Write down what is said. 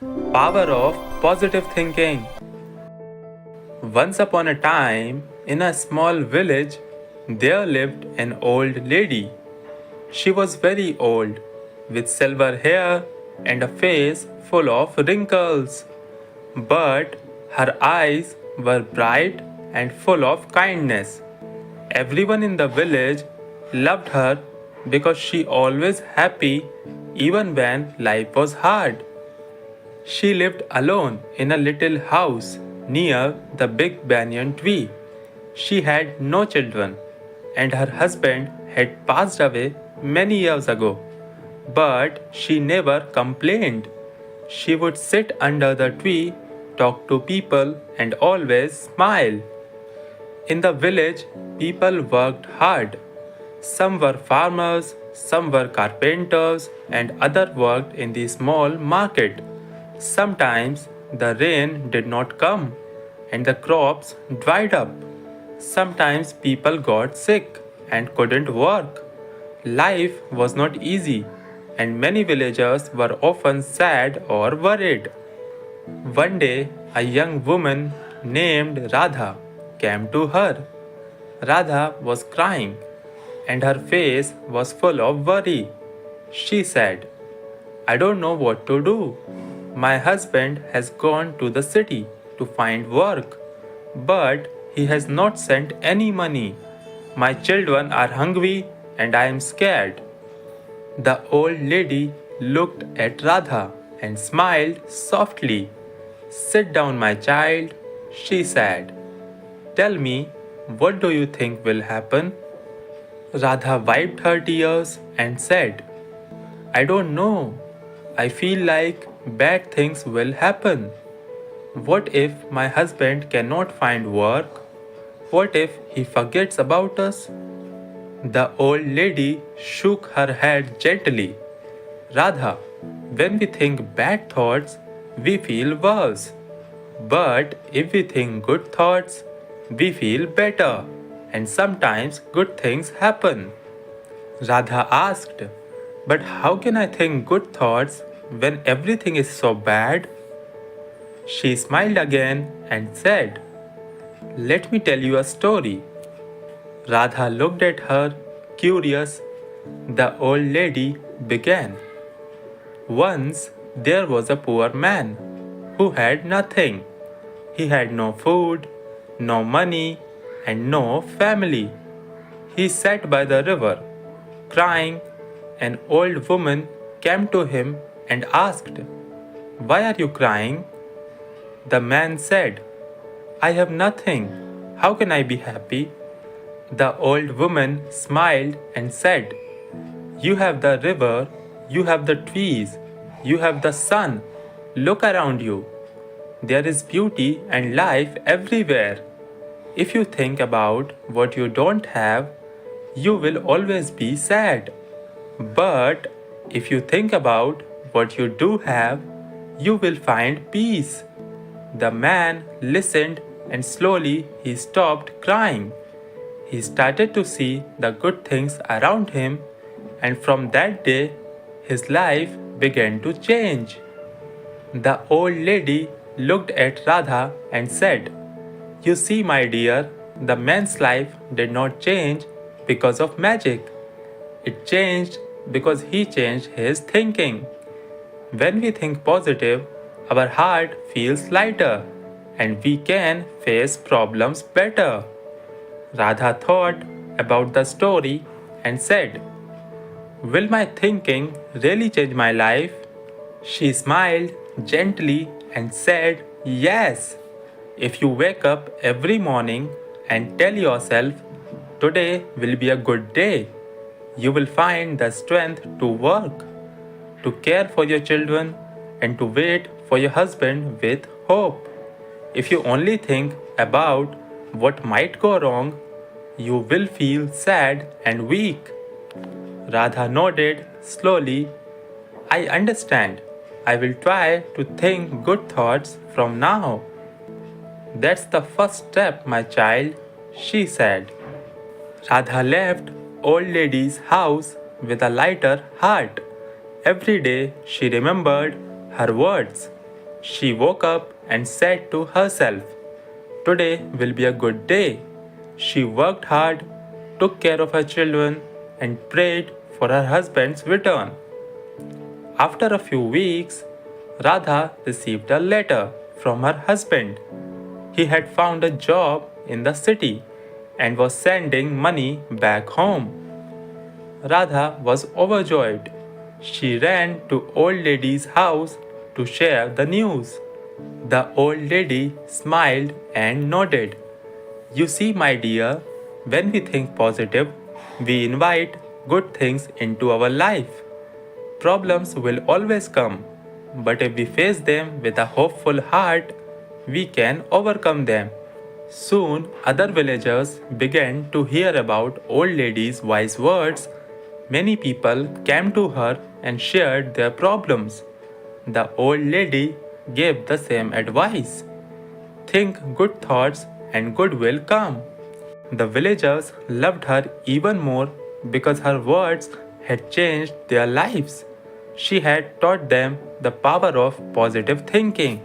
Power of positive thinking. Once upon a time, in a small village, there lived an old lady. She was very old, with silver hair and a face full of wrinkles. But her eyes were bright and full of kindness. Everyone in the village loved her because she always happy even when life was hard. She lived alone in a little house near the big banyan tree. She had no children, and her husband had passed away many years ago. But she never complained. She would sit under the tree, talk to people, and always smile. In the village, people worked hard. Some were farmers, some were carpenters, and others worked in the small market. Sometimes the rain did not come and the crops dried up. Sometimes people got sick and couldn't work. Life was not easy, and many villagers were often sad or worried. One day, a young woman named Radha came to her. Radha was crying, and her face was full of worry. She said, I don't know what to do. My husband has gone to the city to find work, but he has not sent any money. My children are hungry and I am scared. The old lady looked at Radha and smiled softly. Sit down, my child, she said. Tell me, what do you think will happen? Radha wiped her tears and said, I don't know. I feel like bad things will happen. What if my husband cannot find work? What if he forgets about us? The old lady shook her head gently. Radha, when we think bad thoughts, we feel worse. But if we think good thoughts, we feel better. And sometimes good things happen. Radha asked, but how can I think good thoughts when everything is so bad? She smiled again and said, let me tell you a story. Radha looked at her, curious. The old lady began. Once there was a poor man who had nothing. He had no food, no money, and no family. He sat by the river, crying. An old woman came to him and asked, why are you crying? The man said, I have nothing. How can I be happy? The old woman smiled and said, you have the river, you have the trees, you have the sun. Look around you. There is beauty and life everywhere. If you think about what you don't have, you will always be sad. But if you think about what you do have, you will find peace. The man listened and slowly he stopped crying. He started to see the good things around him, and from that day, his life began to change. The old lady looked at Radha and said, you see, my dear, the man's life did not change because of magic. It changed because he changed his thinking. When we think positive, our heart feels lighter and we can face problems better. Radha thought about the story and said, will my thinking really change my life? She smiled gently and said, yes. If you wake up every morning and tell yourself, today will be a good day, you will find the strength to work, to care for your children, and to wait for your husband with hope. If you only think about what might go wrong, you will feel sad and weak. Radha nodded slowly. I understand. I will try to think good thoughts from now. That's the first step, my child, she said. Radha left old lady's house with a lighter heart. Every day she remembered her words. She woke up and said to herself, "Today will be a good day." She worked hard, took care of her children, and prayed for her husband's return. After a few weeks, Radha received a letter from her husband. He had found a job in the city and was sending money back home. Radha was overjoyed. She ran to old lady's house to share the news. The old lady smiled and nodded. You see, my dear, when we think positive, we invite good things into our life. Problems will always come, but if we face them with a hopeful heart, we can overcome them. Soon, other villagers began to hear about old lady's wise words. Many people came to her and shared their problems. The old lady gave the same advice. Think good thoughts and good will come. The villagers loved her even more because her words had changed their lives. She had taught them the power of positive thinking.